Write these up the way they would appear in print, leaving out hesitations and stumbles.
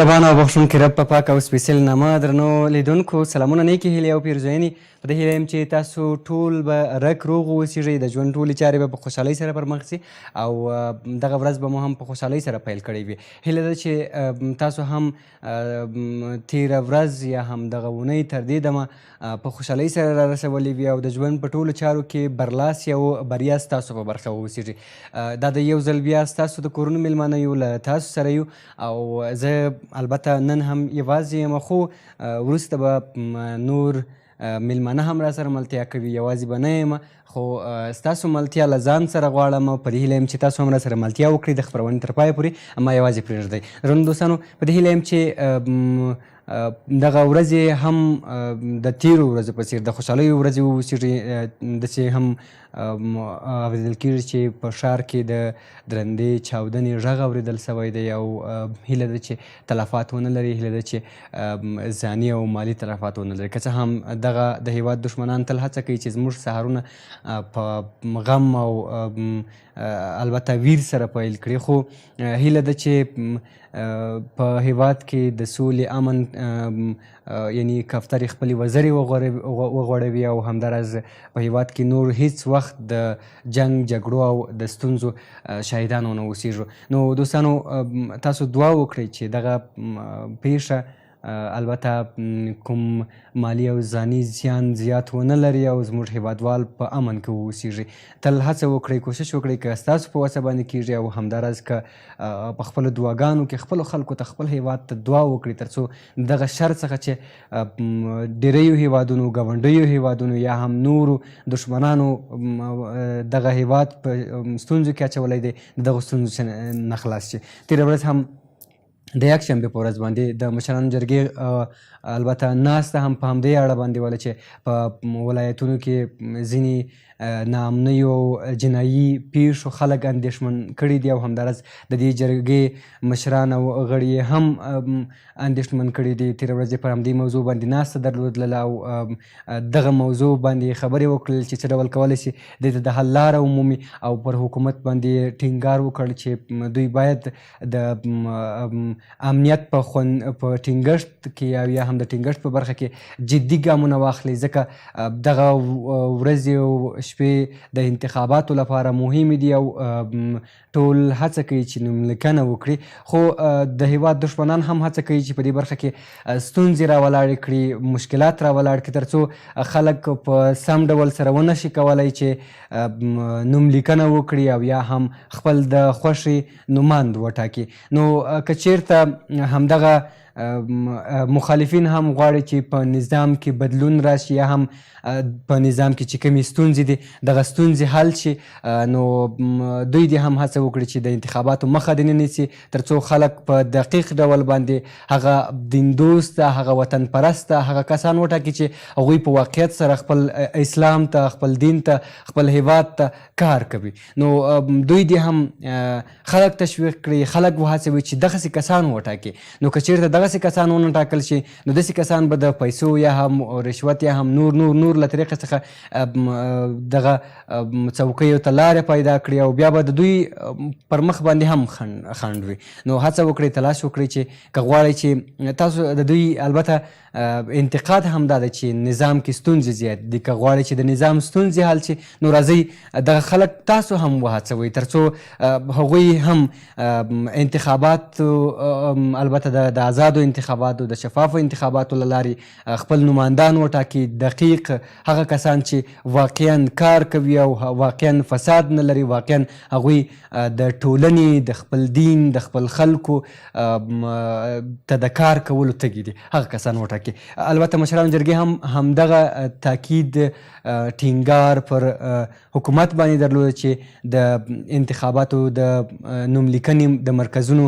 مهربان او بخښونکي رب په پاک او سپېڅلې نامه درنو لیدونکو سلامونه نیکې هیلې او پیرزوینې په دې هیله یم چې تاسو ټول به رک روغ واوسیږئ د ژوند ټولې چارې به په خوشحالۍ سره پر مخ ځي او دغه ورځ به مو هم په خوشحالۍ سره پیل کړې وي. هیله ده چې تاسو هم تېره ورځ یا هم دغه اونۍ تر دې دمه په خوشحالۍ سره را رسولې وي او د ژوند په ټولو چارو کې برلاس او بریا ستاسو په برخه واوسیږي. دا د یو ځل بیا ستاسو د کورونو میلمانه یو له تاسو سره یو او زه البته نن هم یوازې یم خو وروسته به نور میلمانه هم را سره ملتیا کوي. یوازې به نه یم خو ستاسو ملتیا له ځان سره غواړم او په دې هیله یم چې تاسو هم را سره ملتیا وکړئ د خپرونې تر پایه پورې ما یوازې پرېږدئ. درنو دوستانو په دې هیله یم چې دغه ورځې هم د تیرو ورځو په څېر د خوشحالیو ورځې واوسیږي. داسې هم اورېدل کېږي چې په ښار کې د درندې چاودنې غږ اورېدل سوی دی او هیله ده چې تلفات ونه لري، هیله ده چې ځاني او مالي تلفات ونه لري. که څه هم دغه د هېواد دښمنان تل هڅه کوي چې زموږ سهارونه په غم او البته ویر سره پیل کړي، خو هیله ده چې په هېواد کې د سولې امن یعنی کفترې خپلې وزرې وغوړوي او همداراز په هېواد کې نور هیڅ وخت د جنګ جګړو او د ستونزو شاهدان ونه اوسېږو. نو دوستانو تاسو دعا وکړئ چې دغه پیښه البته کوم مالی او ځاني زیان زیات ونه لري او زموږ هېوادوال په امن کې واوسیږي. تل هڅه وکړئ، کوشش وکړئ که ستاسو په وسه باندې کېږي او همداراز که په خپلو دعاګانو کې خپلو خلکو ته خپل هېواد ته دعا وکړئ تر څو دغه شر څخه چې ډېریو هېوادونو ګاونډیو هېوادونو یا هم نورو دښمنانو دغه هېواد په ستونزو کې اچولی دی دغه ستونزو نه خلاص شي. تېره ورځ هم د یکشنبې په ورځ باندې د مشرانو جرګې البته ناسته هم په همدې اړه باندې وله چې په ولایتونو کې ځینې ناامنیو او جنایي پیښو خلک اندېښمن کړي دي او همداراز د دې جرګې مشران او غړي یې هم اندېښمن کړي دي. تېره ورځ یې پر همدې موضوع باندې ناسته درلودله او دغه موضوع باندې خبرې وکړل چې څه ډول کولی شي دې ته د حل لاره ومومي او پر حکومت باندې ټینګار وکړ چې دوی باید د امنیت په ټینګښت کې یا هم د ټینګښت په برخه کې جدي ګامونه واخلي، ځکه دغه ورځې او شپې د انتخاباتو لپاره مهمې دي او ټول هڅه کوي چې نوملیکنه وکړي. خو د هېواد دښمنان هم هڅه کوي چې په دې برخه کې ستونزې راولاړې کړي، مشکلات راولاړ کړي تر څو خلک په سم ډول سره ونه شي کولی چې نوملیکنه وکړي او یا هم خپل د خوښې نوماند وټاکي. نو که چېرته همدغه مخالفین هم غواړي چې په نظام کې بدلون راشي یا هم په نظام کې چې کومې ستونزې دي دغه ستونزې حل شي، نو دوی دې هم هڅه وکړي چې د انتخاباتو مخه دې نه نیسي تر څو خلک په دقیق ډول باندې هغه دین دوسته، هغه وطن پرسته، هغه کسان وټاکي چې هغوی په واقعیت سره خپل اسلام ته، خپل دین ته، خپل هېواد ته کار کوي. نو دوی دې هم خلک تشویق کړي، خلک وهڅوي چې دغسې کسان وټاکي. نو که چېرته دغسې کسان ونه ټاکل شي نو داسې کسان به د پیسو یا هم رشوت یا هم نور له طریقې څخه دغه څوکیو ته لارې پیدا کړي او بیا به د دوی پر مخ باندې هم خنډ وي. نو هڅه وکړئ، تلاش وکړئ چې که غواړئ چې تاسو د دوی البته انتقاد هم دا ده چې نظام کې ستونزې زیات دي، که غواړئ چې د نظام ستونزې حل شي نو راځئ دغه خلک تاسو هم وهڅوئ تر څو هغوی هم انتخابات البته د آزادو انتخاباتو د شفافو انتخاباتو له لارې خپل نمایندان وټاکي، دقیق هغه کسان چې واقعا کار کوي او واقعا فساد نه لري، واقعا هغوی د ټولنې د خپل دین د خپل خلکو ته د کار کولو تږي دي، هغه کسان وټاکي. البته مشرانو جرګې هم همدغه تاکید ټینګار پر حکومت باندې درلوده چې د انتخاباتو د نوملیکنې د مرکزونو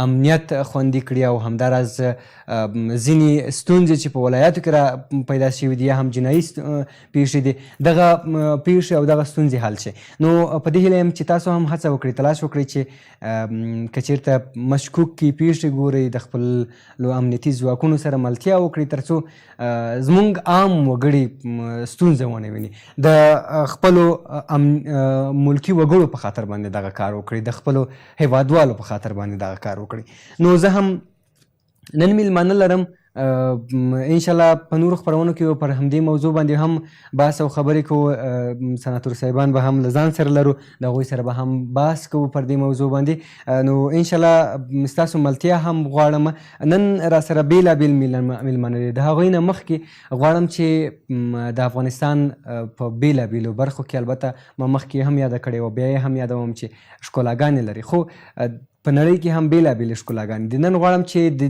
امنیت خوندي کړي او همداراز ځینې ستونزې چې په ولایاتو کې را پیدا شوي دي یا هم جنایي پیښې دي دغه پیښې او دغه ستونزې حل شي. نو په دې هیله یم چې تاسو هم هڅه وکړئ، تلاش وکړئ چې که چېرته مشکوکې پیښې ګورئ د خپلو امنیتي ځواکونو سره ملتیا وکړئ تر څو زموږ عام وګړي ستونزه ونه ویني. د خپلو ملکي وګړو په خاطر باندې دغه کار وکړئ، د خپلو هېوادوالو په خاطر باندې دغه کار وکړئ. نو زه هم نن میلمانه لرم انشاءالله په نورو خپرونو کې پر همدې موضوع باندې هم بحث او خبرې کوو. سناتور صاحبان به هم له ځان سره لرو، د هغوی سره به هم بحث کوو پر دې موضوع باندې. نو انشاءالله ستاسو ملتیا هم غواړم. نن را سره بېلابېل میلمانه دي، د هغوی نه مخکې غواړم چې د افغانستان په بېلابېلو برخو کې البته ما مخکې هم یاده کړې وه، بیا یې هم یادوم چې ښکلاګانې لري، خو په نړۍ کې هم بېلابېلې ښکلاګانې دي. نن غواړم چې د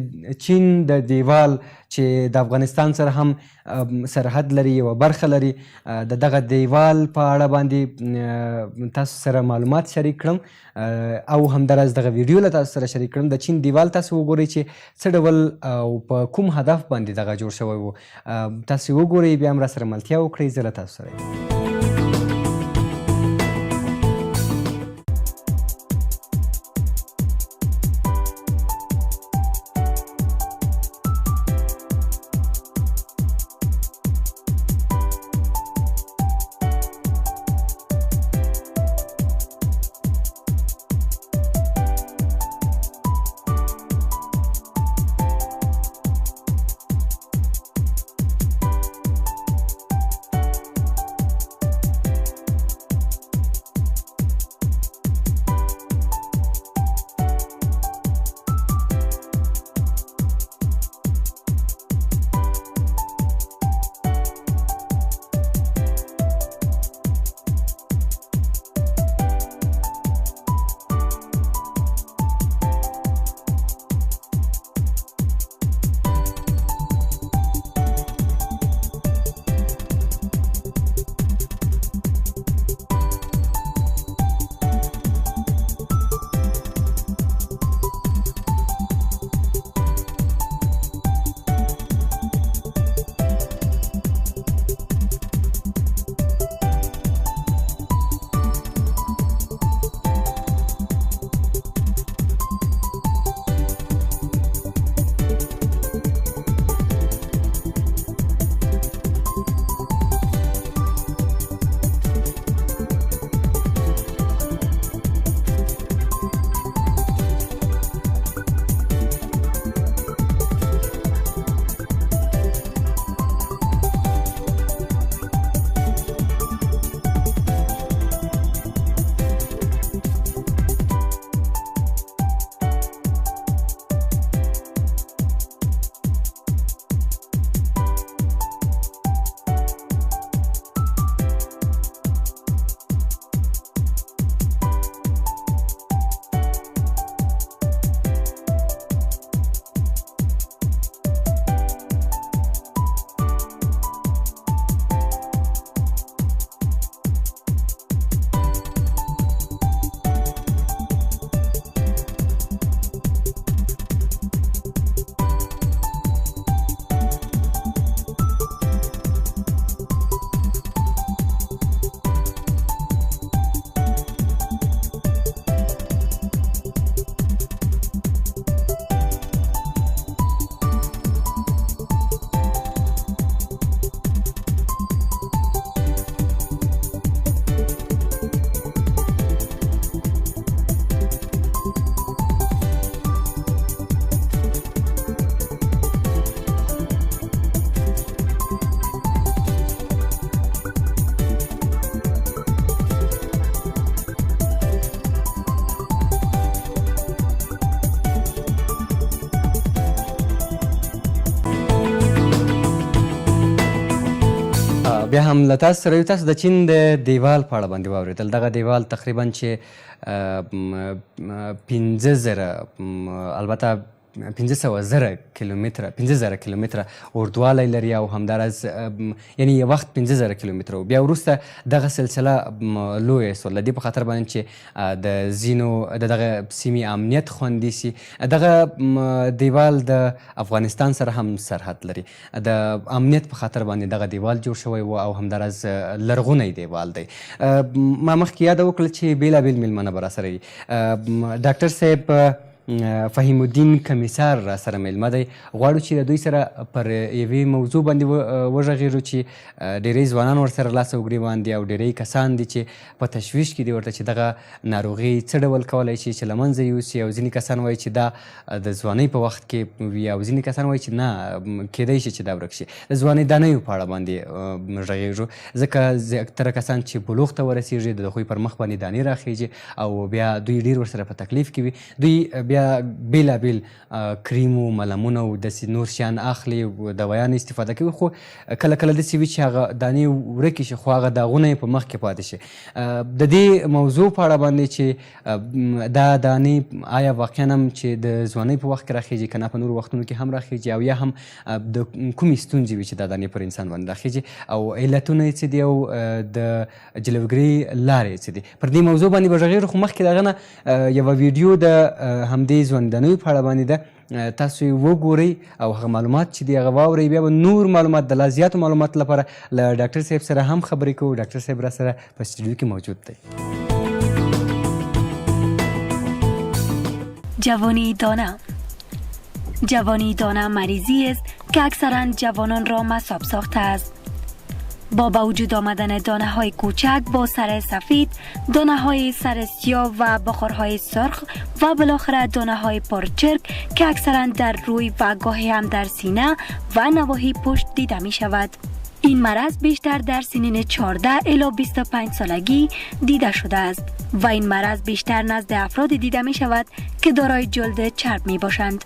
چین د دیوال چې د افغانستان سره هم سرحد لري، یوه برخه لري، د دغه دیوال په اړه باندې تاسو سره معلومات شریک کړم او همداراز دغه ویډیو له تاسو سره شریک کړم. د چین دیوال تاسو وګورئ چې څه ډول او په کوم هدف باندې دغه جوړ شوی و. تاسو وګورئ، بیا هم را سره ملتیا وکړئ، زه له تاسو سره یم. بیا هم له تاسو سره یو. تاسو د چین د دیوال په اړه باندې واورېدل. دغه دیوال تقریبا چې 15,000 البته 15,000 کیلومتره 15,000 کیلومتره اوږدوالی لري او همداراز یعنی یو وخت 15,000 کیلومتره و. بیا وروسته دغه سلسله لویه سوه د دې په خاطر باندې چې د ځینو د دغه سیمې امنیت خوندي سي. دغه دیوال د افغانستان سره هم سرحد لري. د امنیت په خاطر باندې دغه دیوال جوړ شوی و او همداراز لرغونی دیوال دی. ما مخکې یاده وکړه چې بېلابېل میلمانه به راسره وي. ډاکټر صاحب فهیم الدین کمیسار را سره میلمه دی. غواړو چې د دوی سره پر یوې موضوع باندې وغږېږو چې ډېری ځوانان ورسره لاس او ګرېوان دي او ډېری کسان دي چې په تشویش کې دي ورته چې دغه ناروغي څه ډول کولی شي چې له منځه یوسي، او ځینې کسان وایي چې دا د ځوانۍ په وخت کې وي، او ځینې کسان وایي چې نه کیدی شي چې دا ورک شي. د ځوانۍ دانیو په اړه باندې غږېږو ځکه زیاتره کسان چې بلوغ ته ورسېږي د هغوی پر مخ باندې دانې راخیږي او بیا دوی ډېر ورسره په تکلیف کې وي. دوی بیا بېلابېل کریم و ملمونه او داسې نور شیان اخلي، دوایان استفاده کوي، خو کله کله داسې وي چې هغه دانې ورکې شي خو هغه داغونه یې په مخ کې پاتې شي. د دې موضوع په اړه باندې چې دا دانې آیا واقعا هم چې د ځوانۍ په وخت کې راخیږي که نه په نورو وختونو کې هم راخیږي، او یا هم د کومې ستونزې وي چې دا دانې پر انسان باندې راخیږي، او علتونه یې څه دي او د جلوګیرۍ لارې یې څه دي. پر دې موضوع باندې به غږېږو، خو مخکې د هغه نه یوه ویډیو د همدې ژوندانیو په اړه باندې ده، تاسو یې وګورئ او هغه معلومات چې دي هغه واورئ. بیا به نور معلومات د لا زیاتو معلوماتو لپاره له ډاکټر صاحب سره هم خبرې کوو. ډاکټر صاحب را سره په استودیو کې موجود دی. جوانی دانه. جوانی دانه مریضی است که اکثرا جوانان را مصاب ساخته است. با به وجود آمدن دانه های کوچک با سر سفید، دانه های سر سیاه و بخارهای سرخ و بالاخره دانه های پرچرک که اکثرا در روی و گاهی هم در سینه و نواحی پشت دیده می شود. این مرض بیشتر در سنین 14 الی 25 سالگی دیده شده است و این مرض بیشتر نزد افراد دیده می شود که دارای جلد چرب می باشند.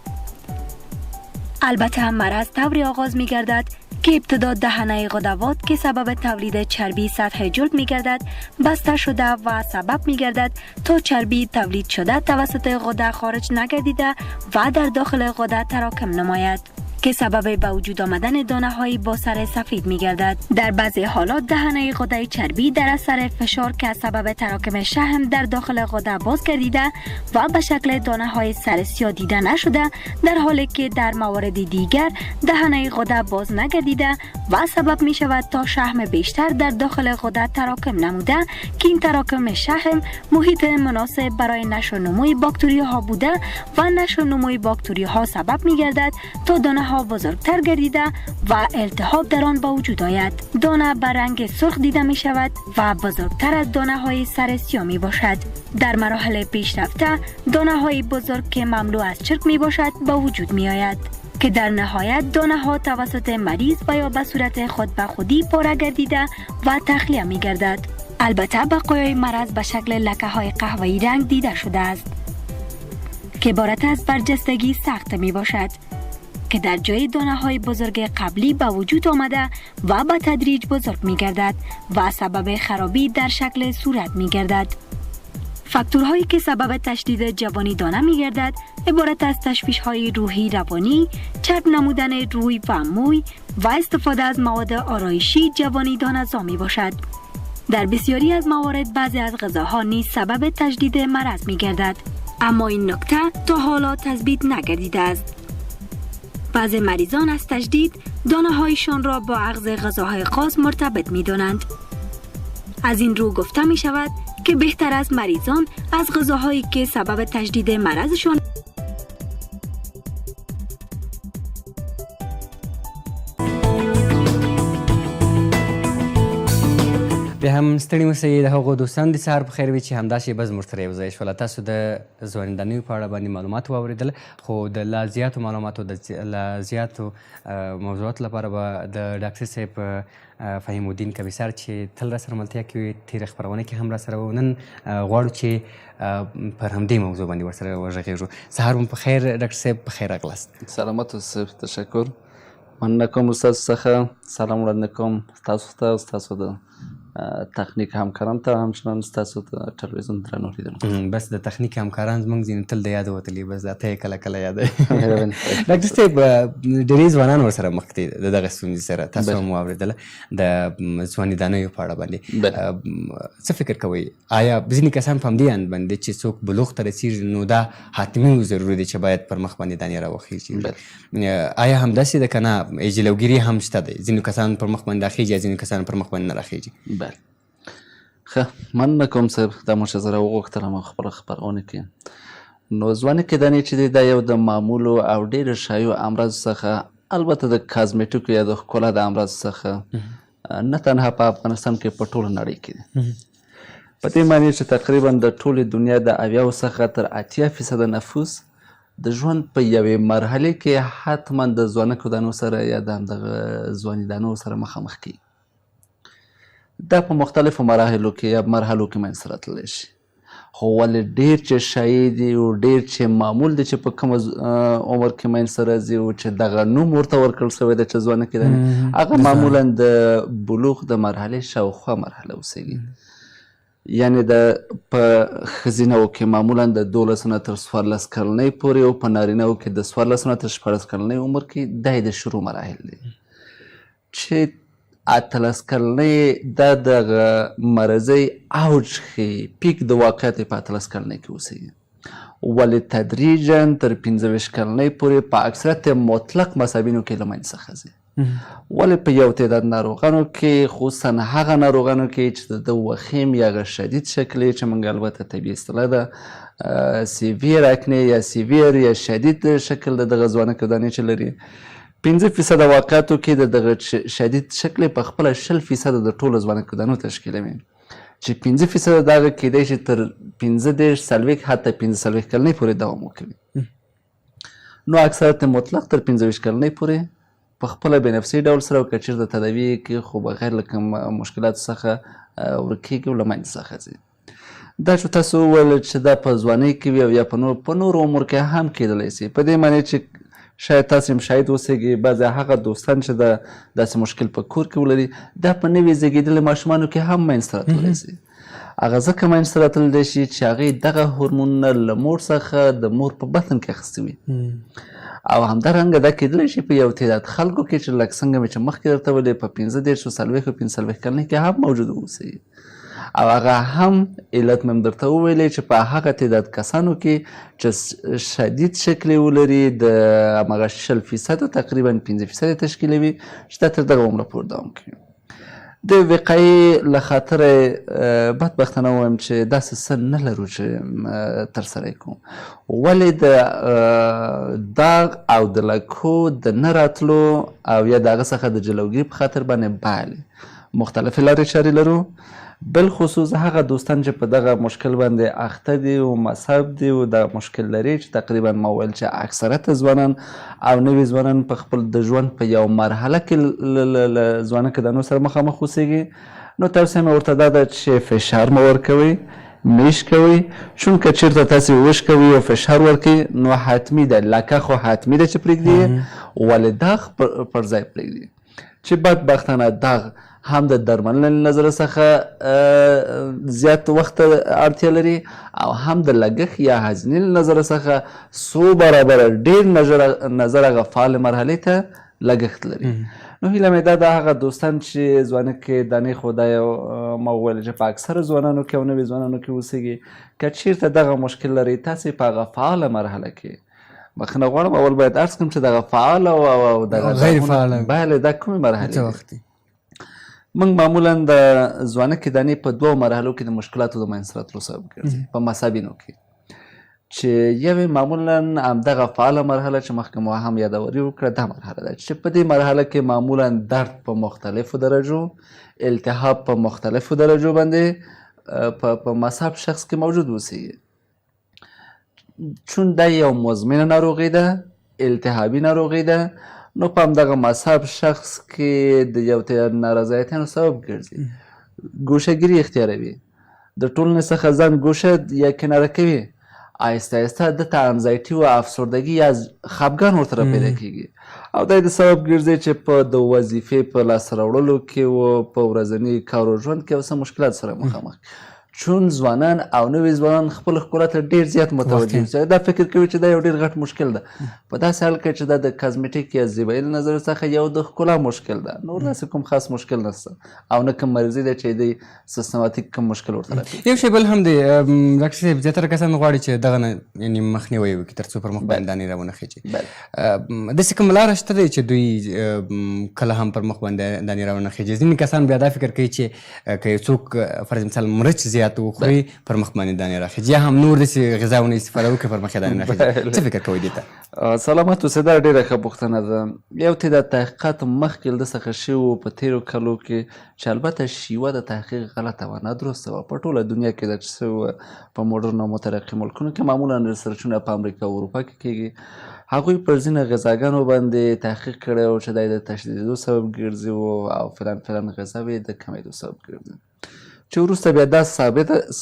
البته هم مرض طوری آغاز می گردد که ابتدا دهنه غدوات که سبب تولید چربی سطح جلد می گردد بسته شده و سبب می گردد تا چربی تولید شده توسط غده خارج نگردیده و در داخل غده تراکم نماید که سبب به وجود آمدن دانه های با سر سفید می گردد. در بعضی حالات دهنه غده چربی در اثر فشار که سبب تراکم شحم در داخل غده باز گردیده و به شکل دانه های سر سیاه دیده نشده، در حالی که در موارد دیگر دهنه غده باز نگردیده و سبب می شود تا شحم بیشتر در داخل غده تراکم نموده که این تراکم شحم محیط مناسب برای نشو نموی باکتری ها بوده و نشو نموی باکتری ها سبب می گردد تا دانه ها بزرگتر گردیده و التهاب در آن به وجود آید. دانه به رنگ سرخ دیده می شود و بزرگتر از دانه های سر سیاه می باشد. در مراحل پیشرفته دانه های بزرگ که مملو از چرک می باشد به وجود می آید که در نهایت دانه ها توسط مریض و یا به صورت خود به خودی پاره گردیده و تخلیه می گردد. البته بقایای مرض به شکل لکه های قهوه‌ای رنگ دیده شده است که عبارت از برجستگی سخت می باشد که در جای دانه های بزرگ قبلی به وجود آمده و به تدریج بزرگ می گردد و سبب خرابی در شکل صورت می گردد. فاکتورهایی که سبب تشدید جوانی دانه می گردد عبارت از تشویش های روحی روانی، چرب نمودن روی و موی و استفاده از مواد آرایشی جوانی دانه زا می باشد. در بسیاری از موارد بعضی از غذاها نیز سبب تشدید مرض می گردد، اما این نکته تا حالا تثبیت نگردیده است. بعضی مریضان از تجدید دانه هایشان را با اخذ غذاهای خاص مرتبط می دانند. از این رو گفته می شود که بهتر از مریضان از غذاهایی که سبب تجدید مرضشان بیا هم ستړي اوسئ. د هغو دوستانو د سهار په خیر وي چې همداسې به زموږ سره یو ځای شوله. تاسو د ځواندانیو په اړه باندې معلومات واورېدل، خو د لا زیاتو معلوماتو د لا زیاتو موضوعاتو لپاره به د ډاکټر صاحب فهیم الدین کمیسار چې تل را سره ملتیا کوي تېره خپرونه کې هم را سره و، نن غواړو چې پر همدې موضوع باندې ورسره وغږېږو. سهار مو په خیر ډاکټر صاحب، په خیر راغلاست. سلامت اوسئ. تشکر. مننه کوم ستاسو څخه. سلام وړاندې کوم ستاسو ته او ستاسو د تخنیک همکاران ته، همچنان ستاسو د تلویزیون درنو لیدونکو. بس د تخنیک همکاران زموږ ځینې تل د یاده وتلي، بس دا ته یې کله کله یادوي. ډاکټر صاحب ډېرې ځوانان ورسره مخ دي د دغه ستونزې سره، تاسو هم واورېدله د ځوانېدانیو په اړه باندې. څه فکر کوئ؟ آیا ځینې کسان په همدې اند باندې چې څوک بلوغ ته رسېږي نو دا حتمي ضروري دی چې باید پر مخ باندې دانې راوخیږي؟ آیا همداسې ده که نه جلوګیري هم شته دی؟ ځینو کسان پر مخ باندې راخیږي، ځینو کسان پر مخ باندې نه راخیږي. ښه، مننه کوم صاحب، دا مو چې زه راوغوښتلم او خپله خپرونه کې نو ځوانکې دانې چې دی دا یو د معمولو او ډېرو شایعو امراضو څخه البته د کازمیټیکو یا د ښکلا د امراضو څخه نه تنها په افغانستان کې په ټوله نړۍ کې دی په دې معنی چې تقریبا د ټولې دنیا د 80 څخه تر 80% نفوس د ژوند په یوې مرحلې کې حتما د ځوانکو دانو سره یا د همدغه ځواني دانو سره مخامخ کیږي دا په مختلفو مراحلو کې یا مرحلو کې منځته راتللی شي خو ولې ډېر چې شایع دي او ډېر چې معمول دی چې په کوم عمر کې منځته راځي او چې دغه نوم ورته ورکړل شوی دی چې ځوانکې دانې هغه معمولا د بلوغ د مرحلې شاوخوا مرحله اوسیږي یعنی په ښځینهو کې معمولا د 12 نه تر 14 کلنۍ پورې او په نارینهو کې د 14 نه تر 14 کلنۍ عمر کې دا د شروع مراحل دي چې 18 کلنۍ دا دغه مرضۍ اوج ښیي پیک د واقعیت په 18 کلنۍ کې اوسیږي ولې تدریجا تر 15 کلنۍ پورې په اکثریت مطلق مذهبینو کې له منځ څخه ځي ولې په یو تعداد ناروغانو کې خصوصا هغه ناروغانو کې چې د وخیم یا شدید شکل چې موږ البته طبیعي اصطلاح ده سیویر اکنی یا سیویر یا شدید شکل د دغه ځوانکو دانې چې لري 15% واقعاتو کې د دغه شدید شکل په خپله 10% د ټولو ځوانکو دانو تشکیلوي چې 15% د هغه کیدای شي تر 15 څلوېښت حتی 15 کلنۍ پورې دوام وکوي نو اکثریت مطلق تر 15 کلنۍ پورې په خپله بېنفسي ډول سره او که چېرته تداوي کې خو بغیر له کوم مشکلاتو څخه ورکېږي او له منځ څخه ځي دا چې تاسو وویل چې دا په ځوانۍ کې وي او یا په نورو عمر کې هم کېدلی سي په دې معنی چې شاید تاسو هم شاید اوسېږئ بعضې هغه دوستان چې د داسې مشکل په کور کې ولري دا په نوي زېږېدلي ماشومانو کې هم منځته راتللی سي هغه ځکه منځته راتللی شي چې هغې دغه هورمونونه له مور څخه د مور په بطن کې اخیستي وي او همدارنګه دا کېدلی شي په یو تعداد خلکو کې چې لکه څنګه مې چې مخکې درته ویلې په 15 څلوېښت او 15 کلنۍ کې هم موجود اوسئ او هغه هم علت مې درته وویلې چې په هغه تعداد کسانو کې چې شدید شکل ولري د همغه 10% تقریبا 15% تشکیلوي چې دا تر دغه عمره پورې دوام کوي د وقایې له خاطره بدبختانه ووایم چې داسې څه نه لرو چې ترسره یې کوو ولې د داغ او د لکو د نه راتلو او یا د هغه څخه د جلوګیري په خاطر باندې بله مختلفې لارې چارې لرو بالخصوص هغه دوستان چې په دغه مشکل باندې اخته دي او مصاب دي او د مشکل لري چې تقریبا ما ویل چې اکثریت ځوانان او نوي ځوانان په خپل د ژوند په یو مرحله کې له ځوانکو دانو سره مخامخ اوسېږي نو توصیه مې ورته دا ده چې فشار مه ورکوئ میش کوئ چونکه چېرته تاسې وش کوئ او فشار ورکوئ نو حتمي ده لکه خو حتمي ده چې پرېږدي ولې داغ پر ځای پرېږدي چې بدبختانه داغ هم د درملنې نظر څخه زیات وخت اړتیا لري او هم د لګښت یا هزینې نظر څخه څو برابره ډېر نظر هغه فعال مرحلې ته لګښت لري نو هیله مې دا د هغه دوستان چې ځوانکې دانې خو دا یو ما وویل چې په اکثره ځوانانو کې او نوي ځوانانو کې اوسېږي که چېرته دغه مشکل لري تاسې په هغه فعاله مرحله کې بخښنه غواړم اول باید عرض کړم چې دغه فعاله او دغه غیر فعاله بله دا کومې مرحلې دي موږ معمولا د ځوانکې دانې په دوو مرحلو کې د مشکلاتو د منځته راتلو سبب ګرځي په مصابینو کې چې یوې معمولا همدغه فعاله مرحله چې مخکې مو هم یادوري وکړه دا مرحله ده چې په دې مرحله کې معمولا درد په مختلفو درجو التهاب په مختلفو درجو باندې په مصاب شخص کې موجود اوسېږي چون دا یو مزمنه ناروغي ده التهابي ناروغي ده نو په همدغه مصاب شخص کې د یو تعداد نارضایتیانو سبب ګرځي ګوشهګیري اختیاروي د ټولنې څخه ځان ګوشه یا کناره کوي آهسته آهسته دته انزایټي و افسردګي یا خفګان ورسره پیدا کېږي او دا د سبب ګرځي چې په د وظیفې په لاسته راوړلو کې و په ورځني کار و ژوند کې اوسه مشکلات سره مخامخ چون ځوانان او نوي ځوانان خپل ښکلا ته ډېر زیات متوجه دي دا فکر کوي چې دا یو ډېر غټ مشکل ده په داسې حال کې چې دا د کازمیټیک یا زیبایي له نظر څخه یو د ښکلا مشکل ده نور داسې کوم خاص مشکل نشته او نه کوم مرضي ده چې دی سیستماتیک کوم مشکل ورته راځي یو شی بل هم دی ډاکټر صاحب زیاتره کسان غواړي چې دغه نه یعنې مخنیوی وکړي تر څو پر مخ باندې دانې راونه خېږي داسې کوم لاره شته دی چې دوی کله هم پر مخ باندې دانې راونه خېږي ځینې کسان بیا دا فکر کوي چې که یو څوک فرض مثال مرچ زیات زیات وخوري پر مخ باندې دانې راخیږي یا هم نور داسې غذاونه استفاده وکړي پر مخ یې دانې راخیږي. څه فکر کوئ دې ته؟ سلامت اوسې، دا ډېره ښه پوښتنه ده. یو ته د تحقیقات مخکې له ده څخه شوي په تېرو کلو کې چې البته شیوه د تحقیق غلطه وه، نادرسته وه په ټوله دنیا کې ده چې څه په موډرن او مترقي ملکونو کې معمولا ریسرچونه په امریکا او اروپا کې کېږي. هغوی پر ځینې غذاګانو باندې تحقیق کړی و چې دا د تشدیدېدو سبب ګرځي او فلان غذاوې د کمېدو سبب ګرځي، چې وروسته بیا دا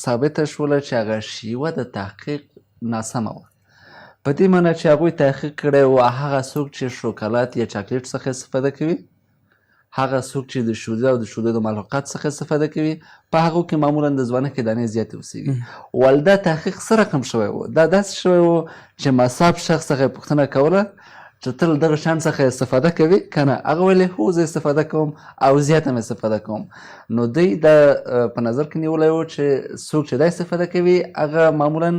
ثابته شوله چې هغه شیوه د تحقیق ناسمه وه. په دې معنی چې هغوی تحقیق کړی و هغه څوک چې شوکولات یا چاکلیټ څخه استفاده کوي، هغه څوک چې د شوده او د شوده د ملحوقات څخه استفاده کوي، په هغو کې معمولا د ځوانکې دانې زیاتې اوسېږي. ول دا تحقیق څه رقم شوی و؟ دا داسې شوی و چې مصاب شخص څخه یې پوښتنه کوله چې تل دغه شیان څخه استفاده کوي که نه؟ هغه ویلې هو زه استفاده کوم او زیات هم استفاده کوم. نو دوی دا په نظر کې نیولی و چې څوک چې دا استفاده کوي هغه معمولا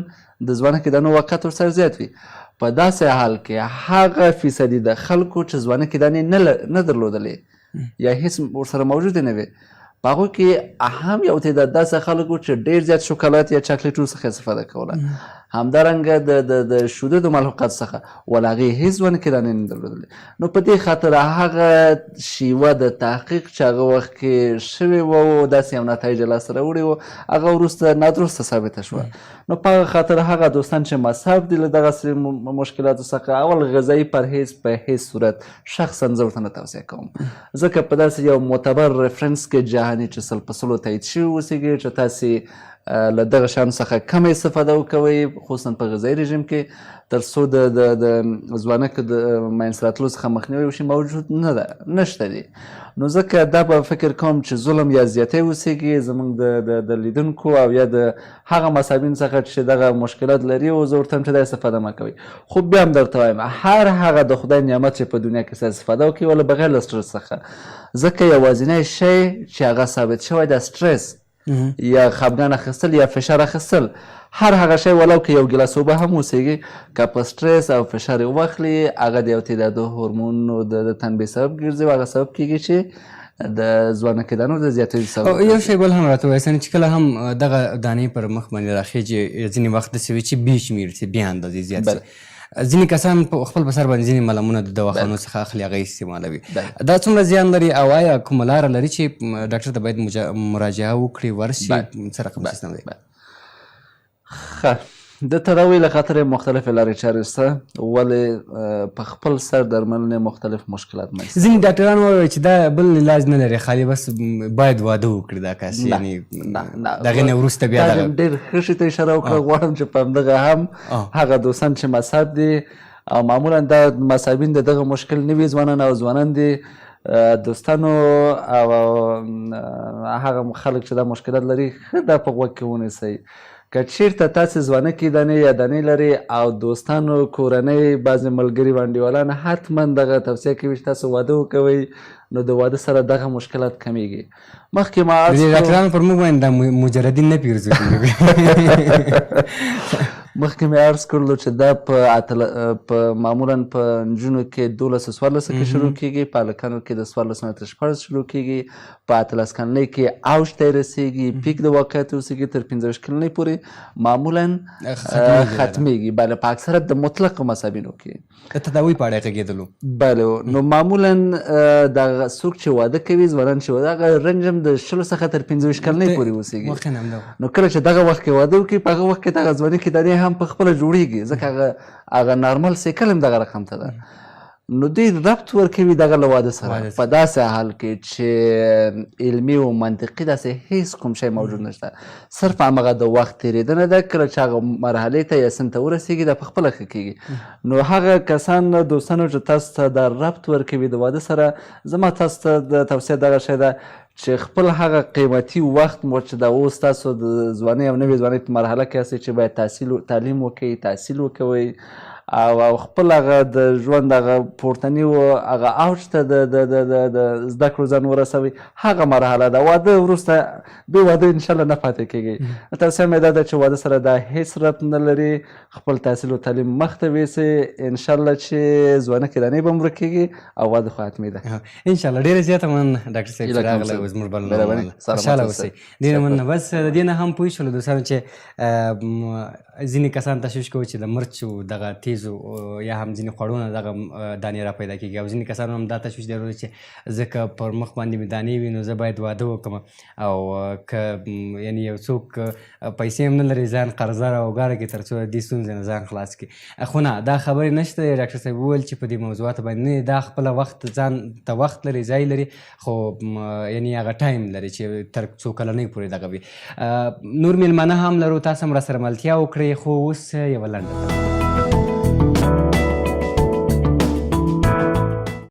د ځوانکې دانو واقعیت ورسره زیات وي. په داسې حال کې هغه فیصدي د خلکو چې ځوانکې دانې نه درلودلې یا هیڅ ورسره موجود نه وي، په هغوی کې هم یو تعداد داسې خلکو چې ډېر زیات شوکولات یا چاکلیټونو څخه استفاده کوله، همدارنګه د شوده د ملحوقات څخه ول هغې هیڅ ځوانکې دانې نه درلودلې. نو په دې خاطر هغه شیوه د تحقیق چې هغه وخت کې شوې وه او داسې یو نتایج یې لاسته راوړي وو هغه وروسته نادرسته ثابته شوه. نو په هغه خاطر هغه دوستان چې مصاب دي له دغسې مشکلاتو څخه اول غذایي پرهیز په هیڅ صورت شخصا زه ورته نه توصیه کوم، ځکه په داسې یو معتبر ریفرنس کې جهاني چې سل په سلو تایید شوي اوسېږي چې تاسې له دغه شیانو څخه کمه استفاده وکوئ، خصوصا په غذایي رژیم کې، تر څو د ځوانکو د منځته راتلو څخه مخنیوی وشي موجود نشته دي. نو ځکه دا به فکر کوم چې ظلم یا زیاتی اوسېږي زموږ د لیدونکو او یا د هغه مصابین څخه چې دغه مشکلات لري او زه ورته وایم چې دا استفاده مه کوئ. خو بیا هم درته وایم هر هغه د خدای نعمت چې په دنیا کې څه استفاده وکړي ولا بغیر له سټرس څخه، ځکه یوازینی شی چې هغه ثابت شوی د سټرس یا خفګان اخیستل یا فشار اخیستل، هر هغه شی ولو که یو ګیلاس اوبه هم اوسېږي که په سټرس او فشار یې واخلي هغه د یو تعدادو هورمونونو د تنبیه سبب ګرځي او هغه سبب کېږي چې د ځوانکې دانو د زیاتوي سبب. یو شی بل هم راته ووایه چې کله هم دغه دانې پر مخ باندې راخیږي ځینې وخت داسې وي چې بې شمېر سي، بې اندازې زیات سي. ځینې کسان په خپل په سر باندې ځینې ملمونه د دواخانو څخه اخلي هغه استعمالوي. دا څومره زیان لري او آیا کومه لاره لري چې ډاکټر ته باید مراجعه وکړي ورشي؟ څه رقم سیستم دی؟ ښه، د تداوی له خاطر مختلف لارې چارې شته، ولې په خپل سر درملنې مختلف مشکلات منځته. ځینې ډاکټران وایي چې دا بل علاج نه لري، خالي بس باید واده وکړي دا کس، یعنې د هغې نه وروسته بیا دغه ډېر ښه شي ته اشاره وکړه. غواړم چې په همدغه هم هغه دوستان چې مصاب دي او معمولا دا مصابین د دغه مشکل نوي ځوانان او ځوانان دي دوستانو او هغه خلک چې دا مشکلات لري ښه دا په غوږ کې ونیسئ. که چیرته تاسې ځوانکې دانې یا دانې لري او دوستانو کورنۍ بعضې ملګري انډیوالان حتما دغه توصیه کوي چې تاسو واده وکوئ، نو د واده سره دغه مشکلات کمیږي. مخکې ما ډاکټران پر موږ باندې دا مجردین نه پیرزو مخکې مې عرض کړلو چې دا په معمولا په نجونو کې 12-14 کې شروع کېږي، په هلکانو کې د 14 نه تر 14 شروع کېږي، په 18 کلنۍ کې اوج ته یې رسېږي، پیک د واقعیت اوسېږي تر 15 کلنۍ پورې معمولا ختمیږي. بله، په اکثرت د مطلقو مصابینو کې د تداوی په اړه غږېدلو. بله، نو معمولا دغه څوک چې واده کوي، ځوانان چې واده، هغه رنج هم د 20 څخه تر 15 کلنۍ پورې اوسېږي. نو کله چې دغه وخت کې واده وکړي، په هغه وخت کې دغه ځوانکې دانې هم په خپله جوړېږي، ځکه هغه نارمل سیکل هم دغه رقم ته ده. نو دوی ربط ورکوي دغه له واده سره، په داسې حال کې چې علمي او منطقي داسې هیڅ کوم شی موجود نشته، صرف همغه د وخت تېرېدنه ده. کله چې هغه مرحلې ته یا سن ته ورسېږي دا په خپله ښه کېږي. نو هغه کسان دوستانو چې تاسو ته دا ربط ورکوي د واده سره، زما تاسو ته د توصیه دغه شی ده چې خپل هغه قیمتي وخت مو چې دا اوس تاسو د ځوانۍ او نوې ځوانۍ په مرحله کې یاستئ چې باید تعلیم وکړئ، تحصیل وکوئ او خپل هغه د ژوند هغه پورتني هغه اوج ته د زده کړو ځان ورسوي، هغه مرحله ده. واده وروسته بې واده انشاءالله نه پاتې کېږي. توصیه مې دا ده چې واده سره دا هېڅ ربط نه لري. خپل تحصیل و تعلیم مخته ویسي، انشاءالله چې ځوانه کیدانۍ به مړه کېږي او واده خو حتمي ده. انشاءالله. ډېره زیاته مننه ډاکټر صاحب چې راغلی و زموږ بلنه. خوشحاله اوسئ. ډېره مننه. بس د دې نه هم پوه شولو دوستانو چې ځینې کسان تشویش کوي چې د مرچو دغه تیزو یا هم ځینې خوړو نه دغه دانې را پیدا کېږي، او ځینې کسانو هم دا تشویش درلود چې ځکه پر مخ باندې مې دانې وي نو زه باید واده وکړم، او که یعنې یو څوک پیسې هم نه لري ځان قرضدار او ګاډه کړي تر څو د دې ستونزې نه ځان خلاص کړي. خو نه، دا خبرې نشته. ډاکټر صاحب وویل چې په دې موضوعاتو باندې نه، دا خپله وخت ځان ته وخت لري، ځای لري، خو یعنې هغه ټایم لري چې تر څو کلنۍ پورې دغه وي. نور مېلمانه هم لرو، تاسو هم راسره ملتیا وکړئ. خو اوس یوه لنډه